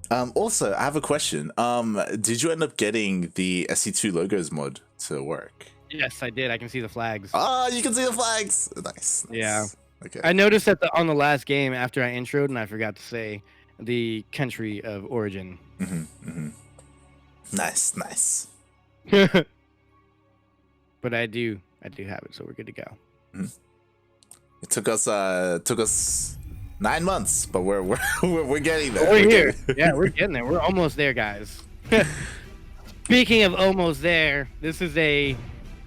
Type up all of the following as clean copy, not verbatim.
Also, I have a question. Did you end up getting the SC2 logos mod to work? Yes, I did. I can see the flags. Oh, you can see the flags. Nice. Yeah. Okay. I noticed that on the last game after I introed, and I forgot to say the country of origin. Nice, nice. But I do have it, so we're good to go. It took us 9 months, but we're getting there. We're here. Yeah, we're getting there. We're almost there, guys. Speaking of almost there, this is the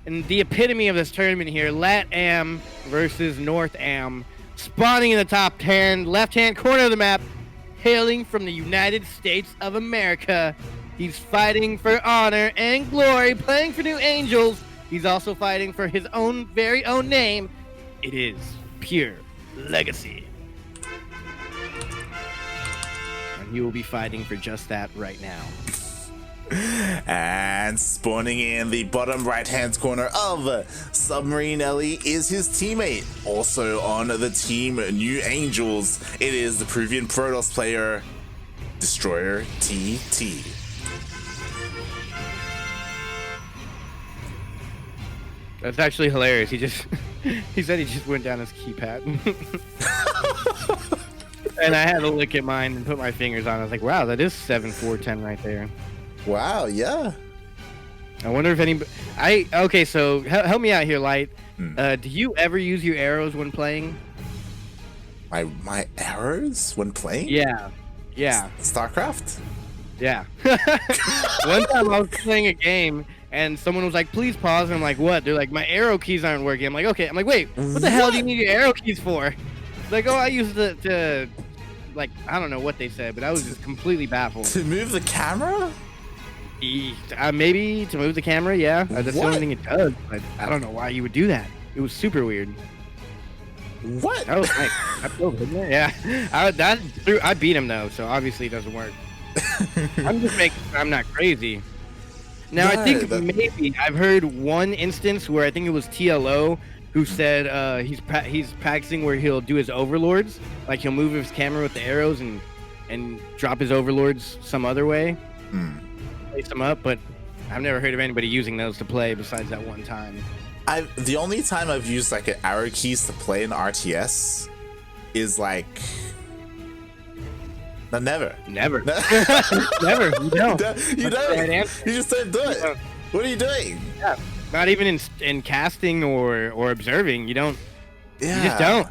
epitome of this tournament here. Lat Am versus North Am, spawning in the top 10, left-hand corner of the map, hailing from the United States of America. He's fighting for honor and glory, playing for New Angels. He's also fighting for his own very own name. It is PureLegacy. And he will be fighting for just that right now. And spawning in the bottom right-hand corner of Submarine Ellie is his teammate. Also on the team New Angels, it is the Peruvian Protoss player, DestroyerTT. That's actually hilarious. He said he just went down his keypad. And I had to look at mine and put my fingers on it. I was like, wow, that is 7-4-10 right there. Wow, yeah. I wonder if anybody... Okay, so help me out here, Light. Do you ever use your arrows when playing? My arrows when playing? Yeah. StarCraft? Yeah. One time I was playing a game and someone was like, please pause. And I'm like, what? They're like, my arrow keys aren't working. I'm like, okay. I'm like, wait, what the hell do you need your arrow keys for? Like, oh, I use it to, like, I don't know what they said, but I was just completely baffled. To move the camera? Maybe to move the camera, yeah. That's the only thing it does. But I don't know why you would do that. It was super weird. What? I was like, yeah. I beat him though, so obviously it doesn't work. I'm just making sure I'm not crazy. Now I think maybe I've heard one instance where I think it was TLO who said he's practicing where he'll do his overlords, like he'll move his camera with the arrows and drop his overlords some other way, place them up. But I've never heard of anybody using those to play besides that one time. The only time I've used like an arrow keys to play in RTS is like never. Never. Never. You don't. You don't. You just don't do it. What are you doing? Yeah. Not even in casting or observing. You don't. Yeah. You just don't.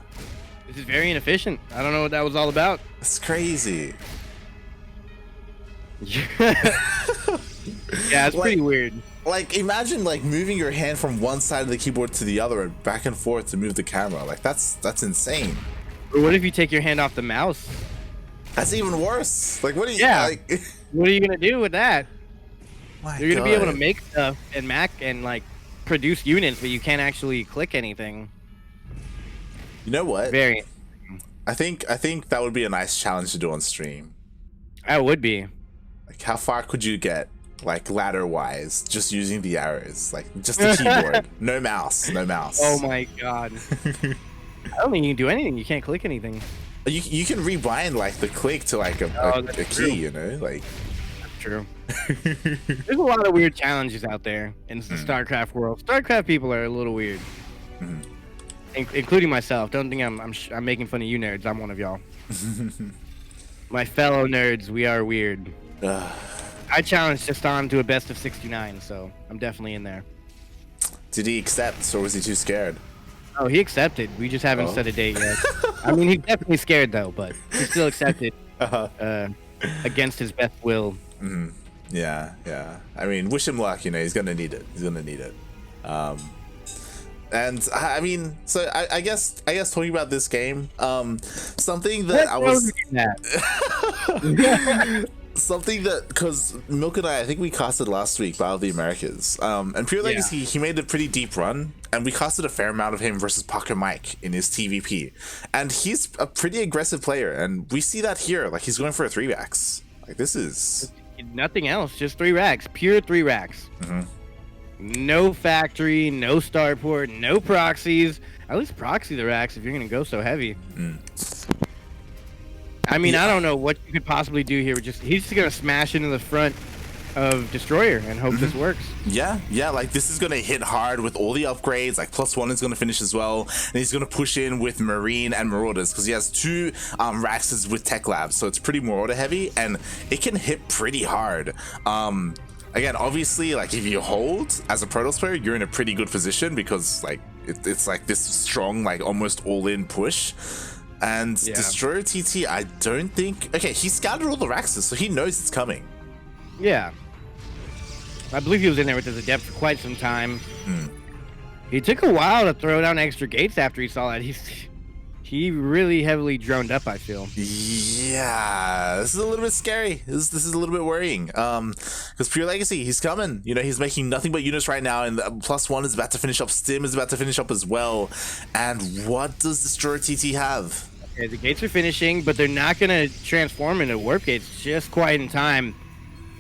This is very inefficient. I don't know what that was all about. It's crazy. Yeah, it's pretty weird. Like, imagine like moving your hand from one side of the keyboard to the other and back and forth to move the camera. Like that's insane. Or what if you take your hand off the mouse? That's even worse. Like, what are you? Yeah. Like, what are you gonna do with that? You're gonna be able to make stuff and like produce units, but you can't actually click anything. You know what? Very. I think that would be a nice challenge to do on stream. That would be. Like, how far could you get, like ladder wise, just using the arrows, like just the keyboard, no mouse. Oh my god. I don't think you can do anything. You can't click anything. You can rebind like the click to like a key, you know, like. That's true. There's a lot of weird challenges out there in the StarCraft world. StarCraft people are a little weird, including myself. Don't think I'm making fun of you nerds. I'm one of y'all. My fellow nerds, we are weird. I challenged Justin to a best of 69, so I'm definitely in there. Did he accept, or was he too scared? Oh, he accepted. We just haven't set a date yet. I mean, he's definitely scared though, but he still accepted against his best will. Yeah. I mean, wish him luck. You know, he's gonna need it. And I mean, so I guess talking about this game, something that I was something that, because Milk and I think we casted last week Battle of the Americas, and PureLegacy, he made a pretty deep run, and we casted a fair amount of him versus Pocket Mike in his TvP, and he's a pretty aggressive player, and we see that here. Like, he's going for a 3-racks. Like, this is nothing else, just 3 racks, pure 3 racks. No factory, no starport, no proxies. At least proxy the racks if you're gonna go so heavy. I mean, I don't know what you could possibly do here. He's just gonna smash into the front of Destroyer and hope this works. Yeah, like this is gonna hit hard with all the upgrades. Like +1 is gonna finish as well, and he's gonna push in with Marine and Marauders because he has 2 Raxes with Tech Labs, so it's pretty Marauder heavy, and it can hit pretty hard. Again, obviously, like if you hold as a Protoss player, you're in a pretty good position because like it's like this strong, like almost all-in push. And DestroyerTT, I don't think. Okay, he scouted all the Raxes, so he knows it's coming. Yeah. I believe he was in there with his Adept for quite some time. He took a while to throw down extra gates after he saw that. He really heavily droned up, I feel. Yeah, this is a little bit scary. This is a little bit worrying. Because PureLegacy, he's coming. You know, he's making nothing but units right now, and +1 is about to finish up. Stim is about to finish up as well. And what does DestroyerTT have? Okay, the gates are finishing, but they're not going to transform into warp gates just quite in time.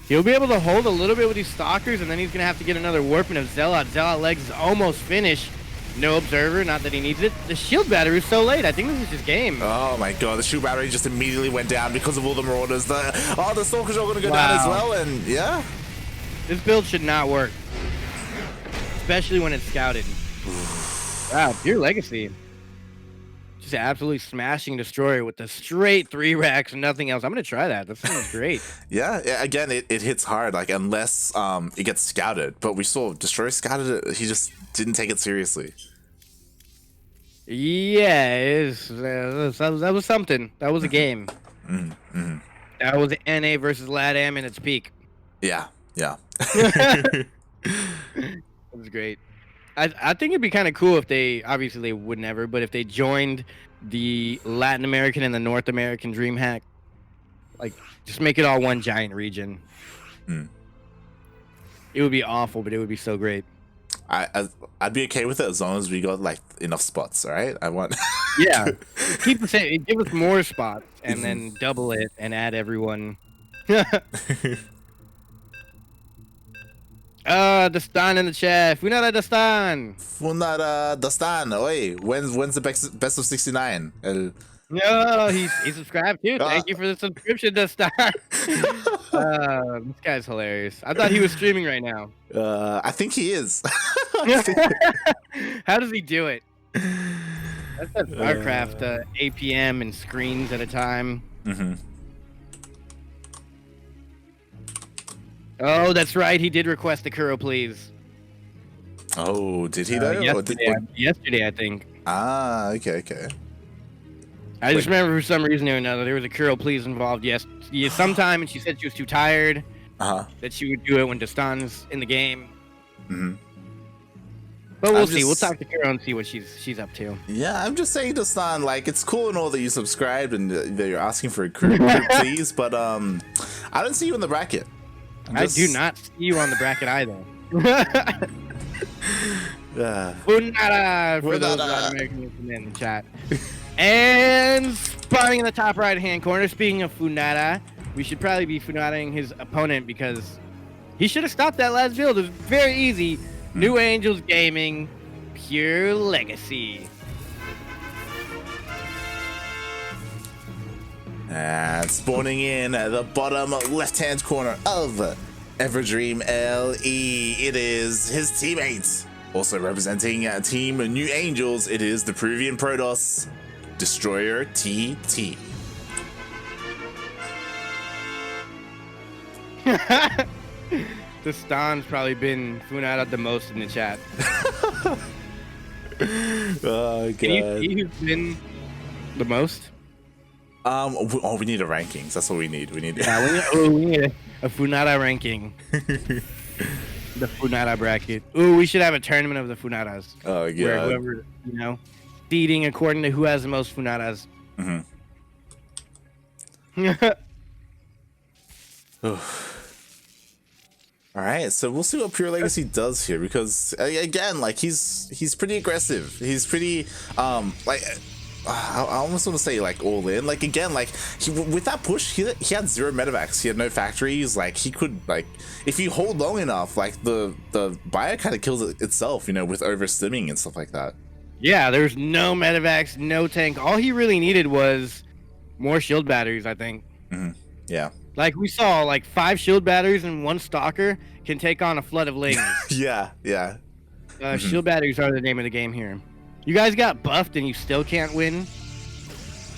He'll be able to hold a little bit with these Stalkers, and then he's going to have to get another warping of Zealot. Zealot legs is almost finished. No Observer, not that he needs it. The shield battery is so late. I think this is his game. Oh my god, the shield battery just immediately went down because of all the Marauders. The Stalkers are going to go down as well, and yeah. This build should not work. Especially when it's scouted. Wow, PureLegacy. Just absolutely smashing Destroyer with the straight 3 racks and nothing else. I'm going to try that. That sounds great. Yeah, again, it hits hard, like, unless it gets scouted. But we saw Destroyer scouted it. He just didn't take it seriously. Yeah, that was something. That was a game. That was NA versus LATAM in its peak. Yeah. That was great. I think it'd be kind of cool if they, obviously they would never, but if they joined the Latin American and the North American DreamHack, like just make it all one giant region. It would be awful, but it would be so great. I'd be okay with it as long as we got like enough spots. All right, I want. Yeah, keep the same. Give us more spots and then double it and add everyone. Dastan in the chat. Funara Dastan. Oi, when's the best of 69? No, he subscribed too. Thank you for the subscription, Dastan. This guy's hilarious. I thought he was streaming right now. I think he is. How does he do it? That's that StarCraft APM and screens at a time. Oh, that's right. He did request the Kuro, please. Oh, did he though? Yesterday, I think. Ah, okay. I just remember for some reason or another there was a Kuro please involved. Yes, sometime, and she said she was too tired. That she would do it when Dastan's in the game. But we'll see. We'll talk to Kuro and see what she's up to. Yeah, I'm just saying, Dastan, like, it's cool and all that you subscribed and that you're asking for a Kuro please, but I don't see you in the bracket. I do not see you on the bracket either. Funada for those Latin Americans in the chat. And spawning in the top right-hand corner. Speaking of Funada, we should probably be Funadaing his opponent because he should have stopped that last build. It was very easy. New Angels Gaming, PureLegacy. And spawning in at the bottom left-hand corner of Everdream LE, it is his teammates. Also representing Team New Angels, it is the Peruvian Protoss, DestroyerTT. Dastan's probably been Funada the most in the chat. Oh, God. Can you see who's been the most? We need a rankings. That's what we need. We need we need a Funada ranking. The Funada bracket. Ooh, we should have a tournament of the Funadas. Oh, yeah. Where whoever, seeding according to who has the most Funadas. All right, so we'll see what PureLegacy does here because again, like he's pretty aggressive. He's pretty I almost want to say like all in. Like again, like with that push, he had 0 medevacs. He had no factories. Like he could like if you hold long enough, like the bio kind of kills itself, with overstimming and stuff like that. Yeah, there's no medevacs, no tank. All he really needed was more shield batteries, I think. Yeah. Like we saw, like 5 shield batteries and 1 stalker can take on a flood of lings. Yeah. Shield batteries are the name of the game here. You guys got buffed and you still can't win.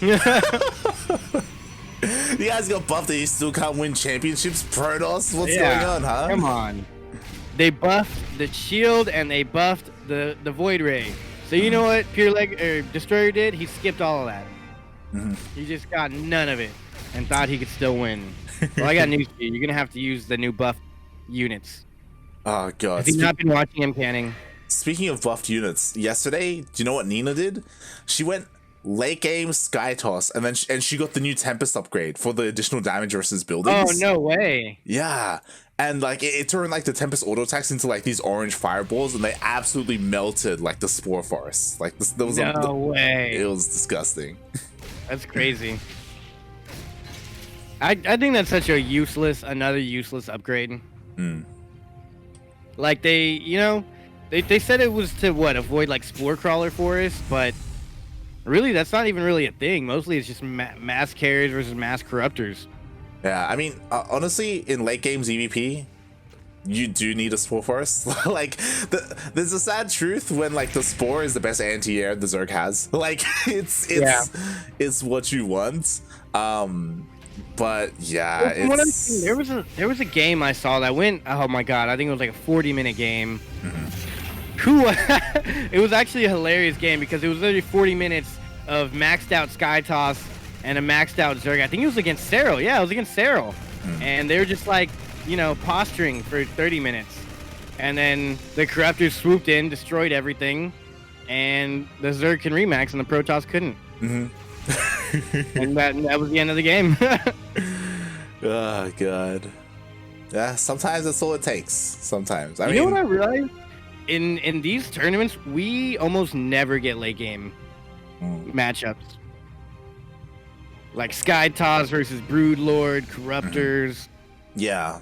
You guys got buffed and you still can't win championships? Protoss? What's going on, huh? Come on. They buffed the shield and they buffed the Void Ray. So you know what Destroyer did? He skipped all of that. He just got none of it and thought he could still win. Well, I got news for you. You're going to have to use the new buff units. Oh, God. Have you not been watching him canning? Speaking of buffed units, yesterday, do you know what Nina did? She went late game Sky Toss, and then she got the new Tempest upgrade for the additional damage versus buildings. Oh, no way. Yeah. And like it turned like the Tempest auto attacks into like these orange fireballs, and they absolutely melted like the Spore Forest. Like there was no way. It was disgusting. That's crazy. I think that's such a another useless upgrade. Like they said it was to avoid like Spore Crawler Forest, but really that's not even really a thing. Mostly it's just mass carriers versus mass corruptors. Yeah, I mean, honestly, in late game ZVP, you do need a Spore Forest. Like, there's a sad truth when like the Spore is the best anti-air the Zerg has. Like, it's what you want. But yeah, there was a game I saw that went. Oh my god, I think it was like a 40-minute game. It was actually a hilarious game because it was literally 40 minutes of maxed out Sky Toss and a maxed out Zerg. I think it was against Serral. Yeah, it was against Serral. And they were just like, posturing for 30 minutes. And then the Corruptors swooped in, destroyed everything, and the Zerg can remax and the Protoss couldn't. And that was the end of the game. Oh, God. Yeah, sometimes that's all it takes. Sometimes. I mean, you know what I realized? In these tournaments, we almost never get late game matchups. Like Sky Toss versus Broodlord, Corruptors. Yeah.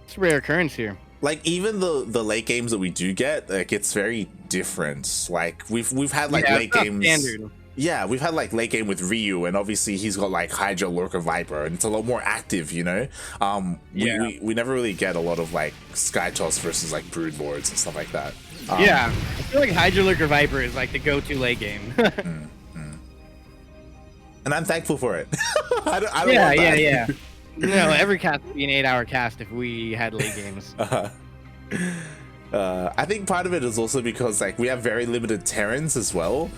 It's a rare occurrence here. Like even the late games that we do get, like it's very different. Like we've had like late games. Standard. Yeah, we've had like late game with Ryu, and obviously he's got like Hydra, Lurker, Viper, and it's a lot more active, We never really get a lot of like Sky Toss versus like Broodlords and stuff like that. I feel like Hydra, Lurker, Viper is like the go-to late game. And I'm thankful for it. I don't want that. Yeah. No, every cast would be an 8-hour cast if we had late games. I think part of it is also because like we have very limited Terrans as well.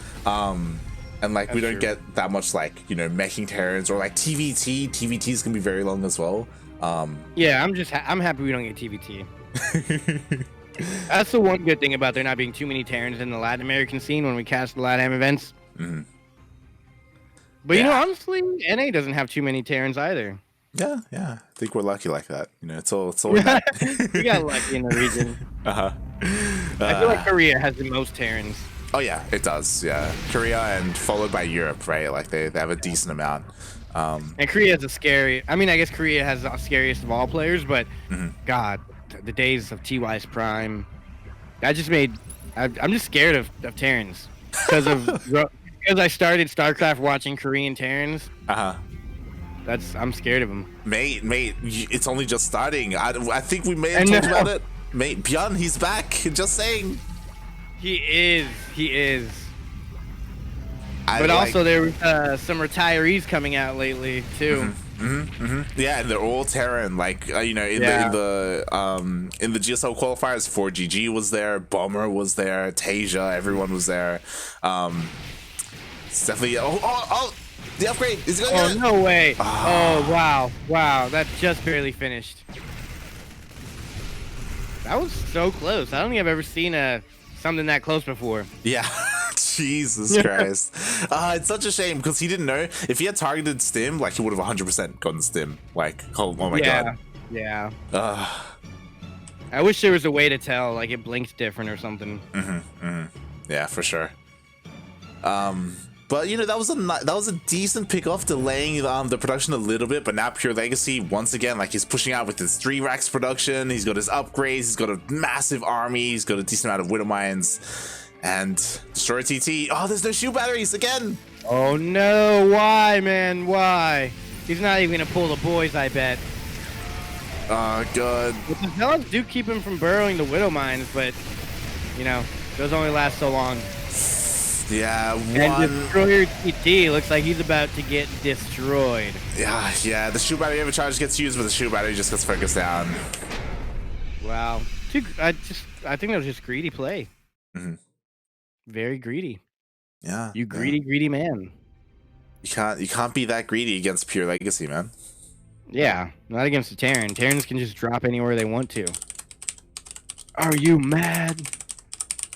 And like we don't get that much like, meching Terrans or like TvT. TvTs can be very long as well. Yeah, I'm happy we don't get TvT. That's the one good thing about there not being too many Terrans in the Latin American scene when we cast the LATAM events. But honestly, NA doesn't have too many Terrans either. Yeah. I think we're lucky like that. It's all in that. We got lucky in the region. I feel like Korea has the most Terrans. Oh yeah, it does. Yeah, Korea and followed by Europe, right? Like they have a decent amount. And Korea is I guess Korea has the scariest of all players, but God, the days of TY's prime. I'm just scared of Terrans because I started StarCraft watching Korean Terrans. I'm scared of them. Mate, it's only just starting. I think we may have talked about it. Mate, Bjorn, he's back. Just saying. He is. But also there was some retirees coming out lately too. Yeah, and they're all Terran. Like in the GSL qualifiers, 4GG was there, Bomber was there, Tasia, everyone was there. It's definitely the upgrade is going. Oh no way! Oh wow, that just barely finished. That was so close. I don't think I've ever seen something that close before. Yeah. Jesus Christ. It's such a shame because he didn't know. If he had targeted Stim, like he would have 100% gotten Stim. Like, oh my god. Yeah. I wish there was a way to tell, like it blinked different or something. Yeah, for sure. But that was a decent pick off, delaying the production a little bit. But now PureLegacy once again, like he's pushing out with his 3 racks production. He's got his upgrades. He's got a massive army. He's got a decent amount of Widow Mines and DestroyerTT. Oh, there's no shield batteries again. Oh no, why, man? Why? He's not even gonna pull the boys, I bet. Good. But the zealots do keep him from burrowing the widow mines, but you know, those only last so long. Yeah, And DestroyerTT looks like he's about to get destroyed. Yeah. The shoe battery every charge gets used, but the shoe battery just gets focused down. Wow. I think that was just greedy play. Mm-hmm. Very greedy. Yeah. You greedy man. You can't be that greedy against PureLegacy, man. Yeah, not against the Terran. Terrans can just drop anywhere they want to. Are you mad?